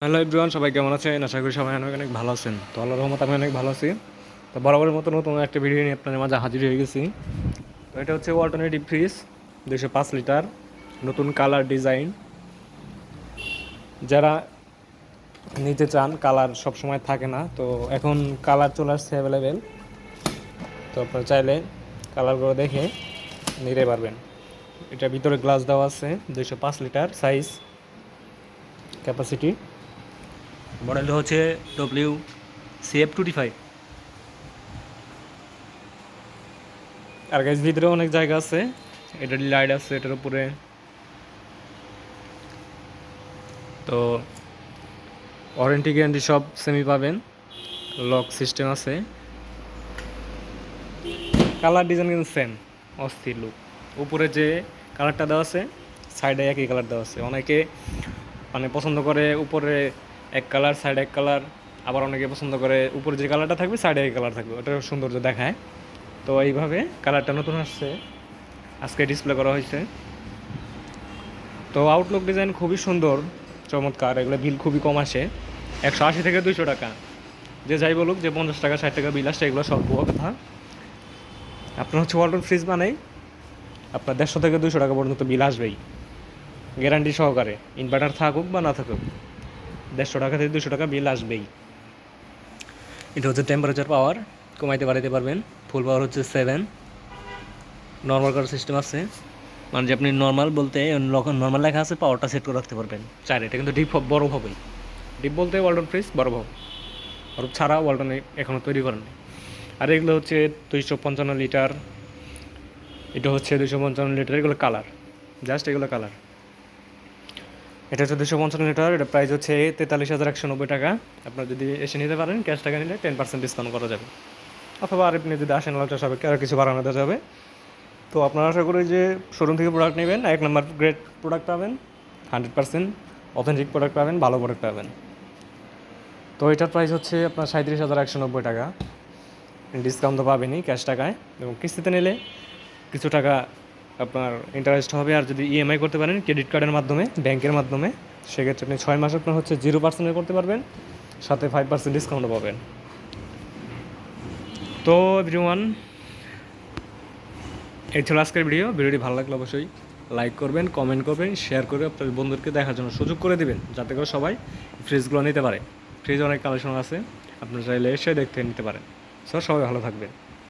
Hello everyone, সবাই কেমন আছেন? আশা করি সবাই অনেক অনেক ভালো আছেন। তো আল্লাহর রহমতে আমি অনেক ভালো আছি। তো বরাবরের মতো নতুন একটা ভিডিও নিয়ে আপনাদের মাঝে হাজির হয়ে গেছি। তো এটা হচ্ছে ওয়ালটনের ডিপ ফ্রিজ 205 লিটার, নতুন কালার ডিজাইন। যারা নিতে চান, কালার সব সময় থাকে না, তো এখন কালার চলে আসছে অ্যাভেলেবেল। তো আপনারা চাইলে কালারগুলো দেখে নিতে পারবেন। এটার ভিতরে গ্লাস দেওয়া আছে, 205 লিটার সাইজ ক্যাপাসিটি। মডেলটা হচ্ছে WCF25। আর গাইজ ভিতরে অনেক জায়গা আছে, এটার লাইট আছে এটার উপরে। তো ওয়ারেন্টি গ্যারান্টি সব সেমি পাবেন, লক সিস্টেম আছে। কালার ডিজাইন কিন্তু সেম, অস্থির লুক। উপরে যে কালারটা দেওয়া আছে, সাইডে একই কালার দেওয়া আছে। অনেকে মানে পছন্দ করে উপরে এক কালার, সাইডে এক কালার। আবার অনেকে পছন্দ করে উপরে যে কালারটা থাকবে সাইডে এক কালার থাকবে, ওটা সৌন্দর্য দেখায়। তো এইভাবে কালারটা নতুন আসছে, আজকে ডিসপ্লে করা হয়েছে। তো আউটলুক ডিজাইন খুবই সুন্দর, চমৎকার। এগুলো বিল খুবই কম আসে, 180 থেকে 200 টাকা। যে যাই বলুক যে 50 টাকা 60 টাকা বিল আসছে, এগুলো সব ভুয়া কথা। আপনার হচ্ছে ওয়ালটন ফ্রিজ মানেই আপনার 150 থেকে 200 টাকা পর্যন্ত বিল আসবেই, গ্যারান্টি সহকারে। ইনভার্টার থাকুক বা না থাকুক, 150 টাকা থেকে 200 টাকা বিল আসবেই। এটা হচ্ছে টেম্পারেচার পাওয়ার, কমাইতে বাড়াইতে পারবেন। ফুল পাওয়ার হচ্ছে 7। নর্মাল করার সিস্টেম আছে, মানে যে আপনি নর্মাল বলতে নর্মাল লেখা আছে, পাওয়ারটা সেট করে রাখতে পারবেন চাইলে। এটা কিন্তু ডিপ বড় হবেই। ডিপ বলতে ওয়ালটন ফ্রিজ বড় হবে, বরফ ছাড়া ওয়ালটন এখনও তৈরি করেনি। আর এগুলো হচ্ছে 255 লিটার, এটা হচ্ছে 255 লিটার। এগুলো কালার, জাস্ট এগুলো কালার। এটা হচ্ছে 255 লিটার, এটা প্রাইস হচ্ছে 43,190 টাকা। আপনার যদি এসে নিতে পারেন, ক্যাশ টাকা নিলে 10% ডিসকাউন্ট করা যাবে। অথবা আর আপনি যদি আসেন আলোচনা সাপেক্ষে আর কিছু বাড়ানো দেওয়া যাবে। তো আপনারা আশা করি যে শোরুম থেকে প্রোডাক্ট নেবেন, 1 নম্বর গ্রেড প্রোডাক্ট পাবেন, 100% অথেন্টিক প্রোডাক্ট পাবেন, ভালো প্রোডাক্ট পাবেন। তো এটার প্রাইস হচ্ছে আপনার 37,190 টাকা। ডিসকাউন্ট তো পাবেনই ক্যাশ টাকায়, এবং কিস্তিতে নিলে কিছু টাকা আপনার ইন্টারেস্ট হবে। আর যদি ইএমআই করতে পারেন ক্রেডিট কার্ডের মাধ্যমে, ব্যাংকের মাধ্যমে, সেক্ষেত্রে আপনি 6 মাস আপনার হচ্ছে 0% করতে পারবেন, সাথে 5% ডিসকাউন্টও পাবেন। তো এভরিওয়ান, এই ছিল আজকের ভিডিওটি ভালো লাগলে অবশ্যই লাইক করবেন, কমেন্ট করবেন, শেয়ার করে আপনার বন্ধুদেরকে দেখার জন্য সুযোগ করে দেবেন, যাতে করে সবাই ফ্রিজগুলো নিতে পারে। ফ্রিজ অনেক কালেকশন আছে, আপনারা চাইলে এসে দেখতে নিতে পারেন। সবাই ভালো থাকবেন।